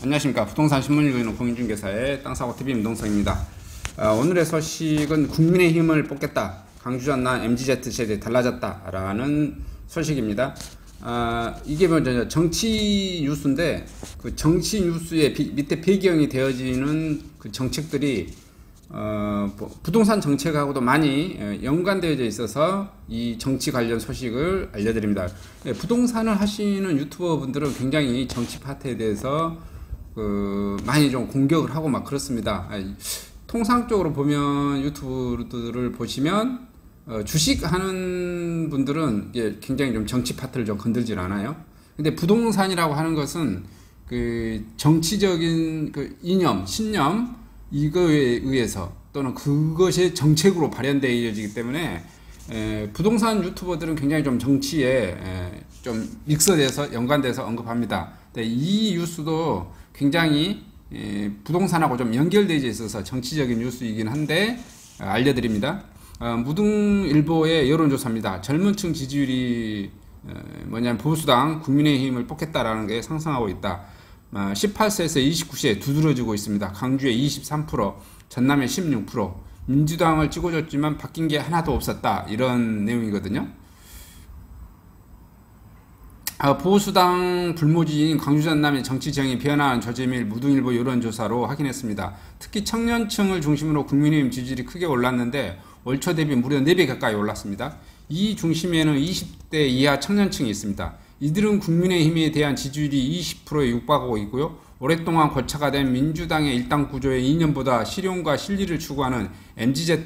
안녕하십니까. 부동산 신문 읽는 공인중개사의 땅사고TV 임동성입니다. 오늘의 소식은 국민의힘을 뽑겠다. 강주 전남 MZ 세대 달라졌다 라는 소식입니다. 이게 먼저 정치 뉴스인데, 그 정치 뉴스의 밑에 배경이 되어지는 그 정책들이 부동산 정책하고도 많이 연관되어져 있어서 이 정치 관련 소식을 알려드립니다. 부동산을 하시는 유튜버 분들은 굉장히 정치 파트에 대해서 많이 좀 공격을 하고 막 그렇습니다. 통상적으로 보면 유튜브들을 보시면 주식 하는 분들은 굉장히 좀 정치 파트를 좀 건들질 않아요. 근데 부동산이라고 하는 것은 그 정치적인 그 이념, 신념 이거에 의해서 또는 그것이 정책으로 발현되어지기 때문에 부동산 유튜버들은 굉장히 좀 정치에 좀 믹서돼서 연관돼서 언급합니다. 이 뉴스도 굉장히 부동산하고 좀 연결되어 있어서 정치적인 뉴스이긴 한데 알려드립니다. 무등일보의 여론조사입니다. 젊은층 지지율이 뭐냐면 보수당 국민의힘을 뽑겠다라는 게 상승하고 있다. 18세에서 29세에 두드러지고 있습니다. 강주에 23%, 전남에 16%, 민주당을 찍어줬지만 바뀐 게 하나도 없었다. 이런 내용이거든요. 보수당 불모지인 강주 전남의 정치 지형이 변화한 조짐일 무등일보 여론조사로 확인했습니다. 특히 청년층을 중심으로 국민의힘 지지율이 크게 올랐는데 월 초 대비 무려 4배 가까이 올랐습니다. 이 중심에는 20대 이하 청년층이 있습니다. 이들은 국민의힘에 대한 지지율이 20%에 육박하고 있고요. 오랫동안 고착화 된 민주당의 일당 구조의 이념보다 실용과 실리를 추구하는 MZ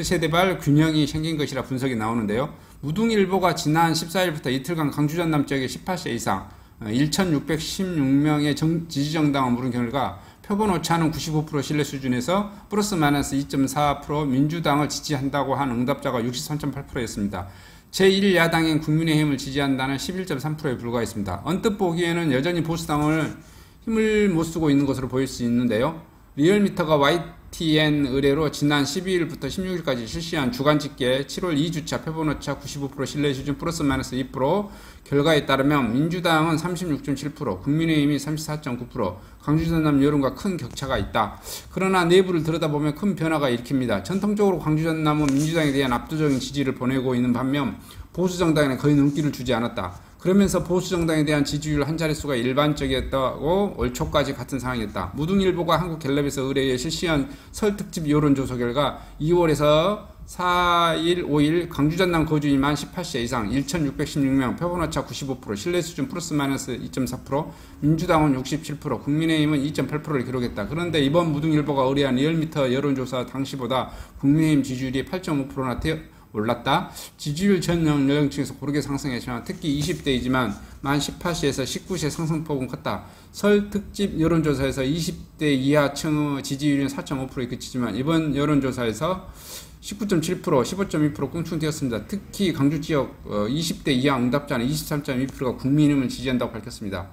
세대발 균형이 생긴 것이라 분석이 나오는데요. 무등일보가 지난 14일부터 이틀간 강주 전남 지역의 18세 이상 1616명의 지지정당을 물은 결과 표본 오차는 95% 신뢰 수준에서 플러스 마이너스 2.4% 민주당을 지지한다고 한 응답자가 63.8%였습니다. 제1야당인 국민의힘을 지지한다는 11.3%에 불과했습니다. 언뜻 보기에는 여전히 보수당을 힘을 못 쓰고 있는 것으로 보일 수 있는데요. 리얼미터가 YTN 의뢰로 지난 12일부터 16일까지 실시한 주간 집계 7월 2주차 표본오차 95% 신뢰 수준 플러스 마이너스 2% 결과에 따르면 민주당은 36.7%, 국민의힘이 34.9%, 강주 전남 여론과 큰 격차가 있다. 그러나 내부를 들여다보면 큰 변화가 일으킵니다. 전통적으로 강주 전남은 민주당에 대한 압도적인 지지를 보내고 있는 반면 보수 정당에는 거의 눈길을 주지 않았다. 그러면서 보수 정당에 대한 지지율 한 자릿수가 일반적이었다고 올 초까지 같은 상황이었다. 무등일보가 한국갤럽에서 의뢰에 실시한 설 특집 여론조사 결과 2월에서 4일, 5일 강주 전남 거주인 만 18세 이상 1616명, 표본오차 95%, 신뢰 수준 플러스 마이너스 2.4%, 민주당은 67%, 국민의힘은 2.8%를 기록했다. 그런데 이번 무등일보가 의뢰한 리얼미터 여론조사 당시보다 국민의힘 지지율이 8.5%나 올랐다. 지지율 전 연령층에서 고르게 상승했지만 특히 20대이지만 만 18세에서 19세 상승폭은 컸다. 설 특집 여론조사에서 20대 이하층의 지지율은 4.5%에 그치지만 이번 여론조사에서 19.7%, 15.2% 껑충 뛰었습니다. 특히 강주 지역 20대 이하 응답자는 23.2%가 국민의힘을 지지한다고 밝혔습니다.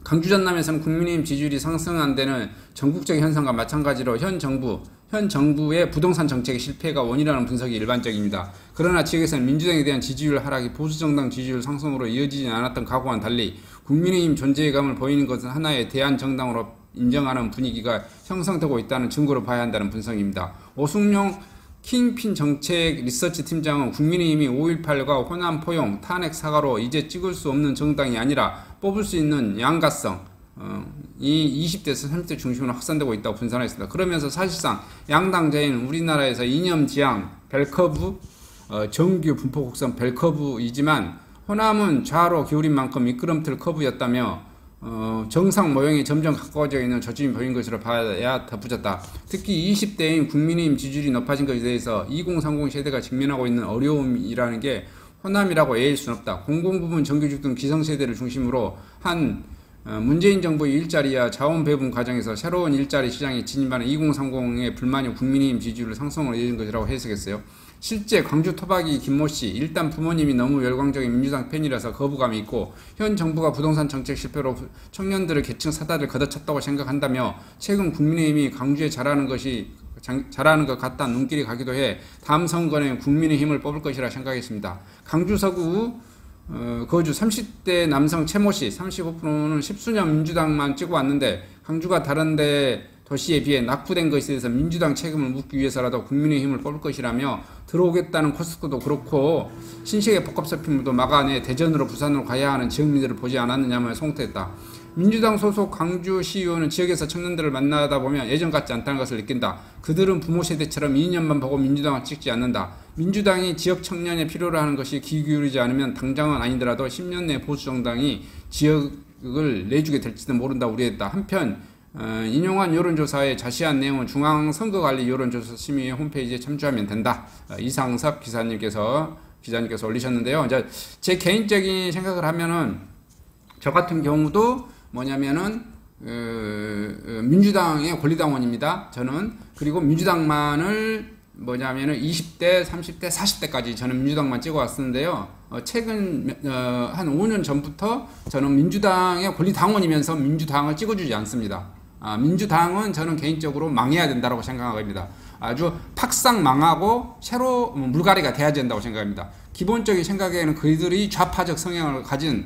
강주 전남에서는 국민의힘 지지율이 상승한 데는 전국적 현상과 마찬가지로 현 정부의 부동산 정책의 실패가 원인이라는 분석이 일반적입니다. 그러나 지역에서는 민주당에 대한 지지율 하락이 보수정당 지지율 상승으로 이어지지 않았던 과거와는 달리 국민의힘 존재감을 보이는 것은 하나의 대한정당으로 인정하는 분위기가 형성되고 있다는 증거로 봐야 한다는 분석입니다. 오승용 킹핀 정책 리서치 팀장은 국민의힘이 5.18과 호남 포용, 탄핵 사과로 이제 찍을 수 없는 정당이 아니라 뽑을 수 있는 양가성, 이 20대에서 30대 중심으로 확산되고 있다고 분석했습니다. 그러면서 사실상 양당제인 우리나라에서 이념 지향, 벨커브, 정규 분포 곡선 벨커브이지만 호남은 좌로 기울인 만큼 미끄럼틀 커브였다며 정상 모형에 점점 가까워져 있는 조짐이 보인 것으로 봐야 덧붙였다. 특히 20대인 국민의힘 지지율이 높아진 것에 대해서 2030 세대가 직면하고 있는 어려움이라는 게 호남이라고 애일 수는 없다. 공공부문 정규직 등 기성세대를 중심으로 한 문재인 정부의 일자리와 자원 배분 과정에서 새로운 일자리 시장에 진입하는 2030의 불만이 국민의힘 지지율을 상승으로 이어진 것이라고 해석했어요. 실제 광주 토박이 김모씨 일단 부모님이 너무 열광적인 민주당 팬이라서 거부감이 있고 현 정부가 부동산 정책 실패로 청년들의 계층 사다를 걷어찼다고 생각한다며 최근 국민의힘이 강주에 잘하는 것 같다 눈길이 가기도 해 다음 선거는 국민의힘을 뽑을 것이라 생각했습니다. 강주 서구 거주 30대 남성 최모 씨 35%는 십수년 민주당만 찍어 왔는데 강주가 다른데 도시에 비해 낙후된 것에 대해서 민주당 책임을 묻기 위해서라도 국민의힘을 뽑을 것이라며 들어오겠다는 코스트도 그렇고 신식의 복합 쇼핑몰도 막아내 대전으로 부산으로 가야 하는 지역민들을 보지 않았느냐며 송태했다. 민주당 소속 광주시의원은 지역에서 청년들을 만나다 보면 예전 같지 않다는 것을 느낀다. 그들은 부모 세대처럼 2년만 보고 민주당을 찍지 않는다. 민주당이 지역 청년의 필요로 하는 것이 귀 기울이지 않으면 당장은 아니더라도 10년 내 보수정당이 지역을 내주게 될지도 모른다 우려했다. 한편 인용한 여론조사의 자세한 내용은 중앙선거관리 여론조사 심의회 홈페이지에 참조하면 된다. 이상섭 기자님께서 올리셨는데요. 이제 제 개인적인 생각을 하면은 저 같은 경우도 뭐냐면은 민주당의 권리당원입니다. 저는 그리고 민주당만을 뭐냐면은 20대, 30대, 40대까지 저는 민주당만 찍어 왔었는데요. 최근 한 5년 전부터 저는 민주당의 권리당원이면서 민주당을 찍어주지 않습니다. 민주당은 저는 개인적으로 망해야 된다고 생각합니다. 아주 팍상 망하고 새로 물갈이가 돼야 된다고 생각합니다. 기본적인 생각에는 그들이 좌파적 성향을 가진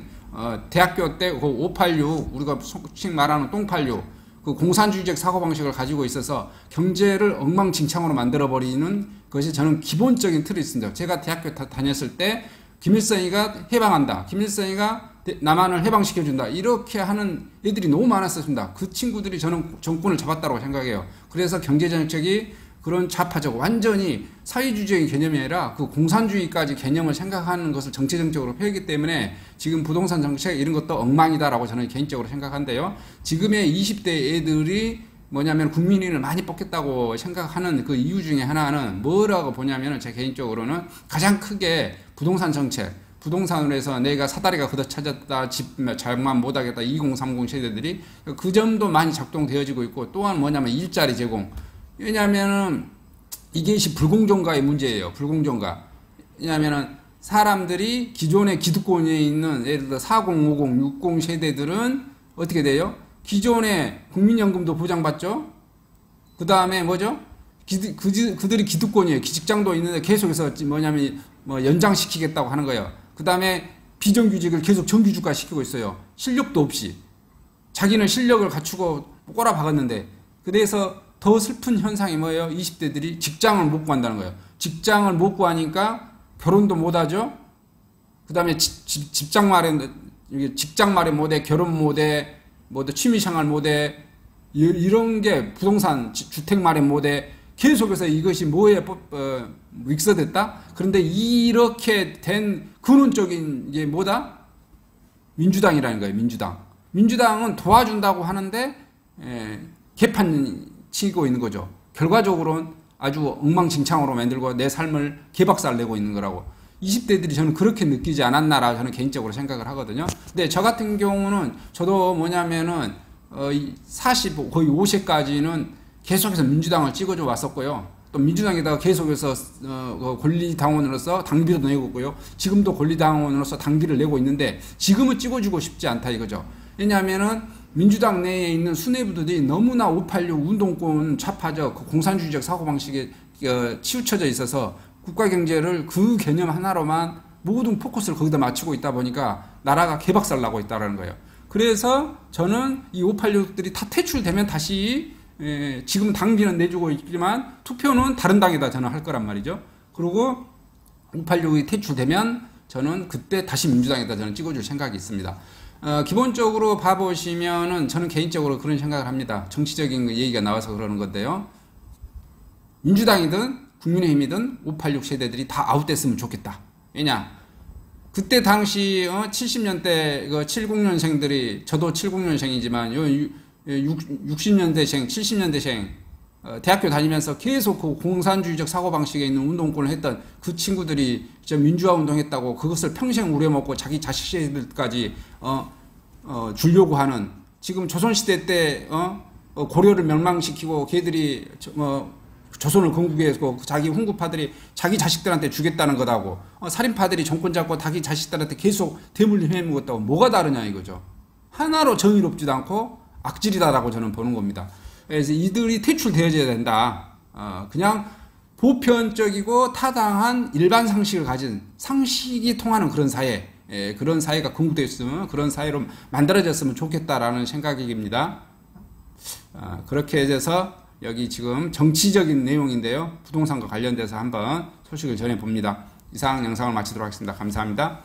대학교 때 그 586 우리가 속칭 말하는 똥86 그 공산주의적 사고방식을 가지고 있어서 경제를 엉망진창으로 만들어버리는 것이 저는 기본적인 틀이 있습니다. 제가 대학교 다녔을 때 김일성이가 해방한다. 김일성이가 남한을 해방시켜준다. 이렇게 하는 애들이 너무 많았습니다. 그 친구들이 저는 정권을 잡았다고 생각해요. 그래서 경제정책이 그런 좌파적 완전히 사회주의적인 개념이 아니라 그 공산주의까지 개념을 생각하는 것을 정체정책으로 펴기 때문에 지금 부동산 정책 이런 것도 엉망이다라고 저는 개인적으로 생각한데요. 지금의 20대 애들이 뭐냐면 국민의힘을 많이 뽑겠다고 생각하는 그 이유 중에 하나는 뭐라고 보냐면 제 개인적으로는 가장 크게 부동산 정책, 부동산으로 해서 내가 사다리가 걷어차졌다, 집 잘만 못하겠다, 2030 세대들이 그 점도 많이 작동되어지고 있고 또한 뭐냐면 일자리 제공. 왜냐하면은 이것이 불공정가의 문제예요. 불공정가. 왜냐하면은 사람들이 기존의 기득권에 있는 예를 들어 40, 50, 60 세대들은 어떻게 돼요? 기존의 국민연금도 보장받죠. 그 다음에 뭐죠? 그들이 기득권이에요. 직장도 있는데 계속해서 뭐냐면 뭐 연장시키겠다고 하는 거예요. 그 다음에 비정규직을 계속 정규직화 시키고 있어요. 실력도 없이. 자기는 실력을 갖추고 꼬라박았는데 그래서 더 슬픈 현상이 뭐예요? 20대들이 직장을 못 구한다는 거예요. 직장을 못 구하니까 결혼도 못 하죠. 그 다음에 직장 마련 못해, 결혼 못해, 취미생활 못해, 이런 게 부동산, 주택 마련 못해, 계속해서 이것이 뭐에 믹서됐다? 그런데 이렇게 된 근원적인 게 뭐다? 민주당이라는 거예요, 민주당. 민주당은 도와준다고 하는데, 개판 치고 있는 거죠. 결과적으로는 아주 엉망진창으로 만들고 내 삶을 개박살 내고 있는 거라고. 20대들이 저는 그렇게 느끼지 않았나라 저는 개인적으로 생각을 하거든요. 근데 저 같은 경우는 저도 뭐냐면은 40 거의 50까지는 계속해서 민주당을 찍어줘 왔었고요. 또 민주당에다가 계속해서 권리당원으로서 당비도 내고 있고요. 지금도 권리당원으로서 당비를 내고 있는데 지금은 찍어주고 싶지 않다 이거죠. 왜냐하면은 민주당 내에 있는 수뇌부들이 너무나 586 운동권 좌파적 그 공산주의적 사고방식에 치우쳐져 있어서 국가경제를 그 개념 하나로만 모든 포커스를 거기다 맞추고 있다 보니까 나라가 개박살 나고 있다는 거예요. 그래서 저는 이 586들이 다 퇴출되면 다시 지금 당비는 내주고 있지만 투표는 다른 당에다 저는 할 거란 말이죠. 그리고 586이 퇴출되면 저는 그때 다시 민주당에다 저는 찍어줄 생각이 있습니다. 기본적으로 봐보시면은 저는 개인적으로 그런 생각을 합니다. 정치적인 얘기가 나와서 그러는 건데요. 민주당이든 국민의힘이든 586 세대들이 다 아웃됐으면 좋겠다. 왜냐? 그때 당시 70년대 70년생들이 저도 70년생이지만 60년대생, 70년대생 대학교 다니면서 계속 그 공산주의적 사고방식에 있는 운동권을 했던 그 친구들이 민주화 운동했다고 그것을 평생 우려먹고 자기 자식들까지 주려고 하는 지금 조선시대 때 고려를 멸망시키고 걔들이 조선을 건국해서 자기 훈구파들이 자기 자식들한테 주겠다는 거다고 살인파들이 정권 잡고 자기 자식들한테 계속 대물림 해먹었다고 뭐가 다르냐 이거죠. 하나로 정의롭지도 않고 악질이다라고 저는 보는 겁니다. 그래서 이들이 퇴출되어져야 된다. 그냥 보편적이고 타당한 일반 상식을 가진 상식이 통하는 그런 사회. 그런 사회가 건국되어 있으면 그런 사회로 만들어졌으면 좋겠다라는 생각입니다. 그렇게 해서 여기 지금 정치적인 내용인데요. 부동산과 관련돼서 한번 소식을 전해 봅니다. 이상 영상을 마치도록 하겠습니다. 감사합니다.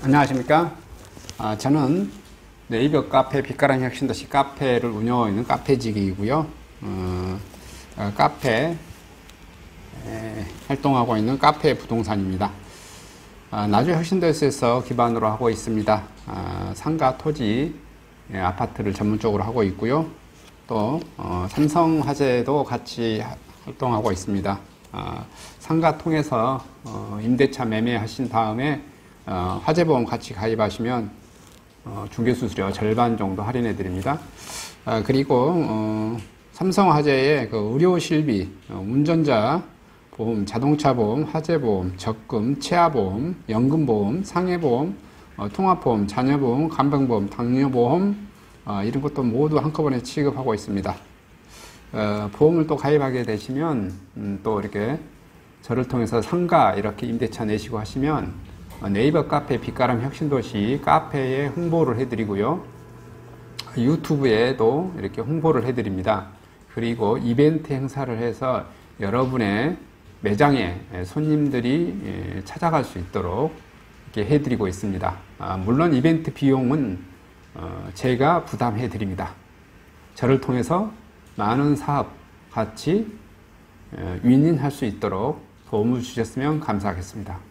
안녕하십니까. 저는 네이버 카페 빛가람 혁신도시 카페를 운영하고 있는 카페직이고요. 카페 활동하고 있는 카페 부동산입니다. 나주 혁신도시에서 기반으로 하고 있습니다. 상가, 토지, 아파트를 전문적으로 하고 있고요. 또 삼성화재도 같이 활동하고 있습니다. 상가 통해서 임대차 매매하신 다음에 화재보험 같이 가입하시면 중개수수료 절반 정도 할인해 드립니다. 그리고 삼성화재의 그 의료실비, 운전자 보험, 자동차 보험, 화재보험, 적금, 치아보험, 연금보험, 상해보험, 통합보험, 자녀보험, 간병보험, 당뇨보험 이런 것도 모두 한꺼번에 취급하고 있습니다. 보험을 또 가입하게 되시면 또 이렇게 저를 통해서 상가 이렇게 임대차 내시고 하시면 네이버 카페 빛가람 혁신도시 카페에 홍보를 해드리고요. 유튜브에도 이렇게 홍보를 해드립니다. 그리고 이벤트 행사를 해서 여러분의 매장에 손님들이 찾아갈 수 있도록 이렇게 해드리고 있습니다. 물론 이벤트 비용은 제가 부담해 드립니다. 저를 통해서 많은 사업 같이 윈윈할 수 있도록 도움을 주셨으면 감사하겠습니다.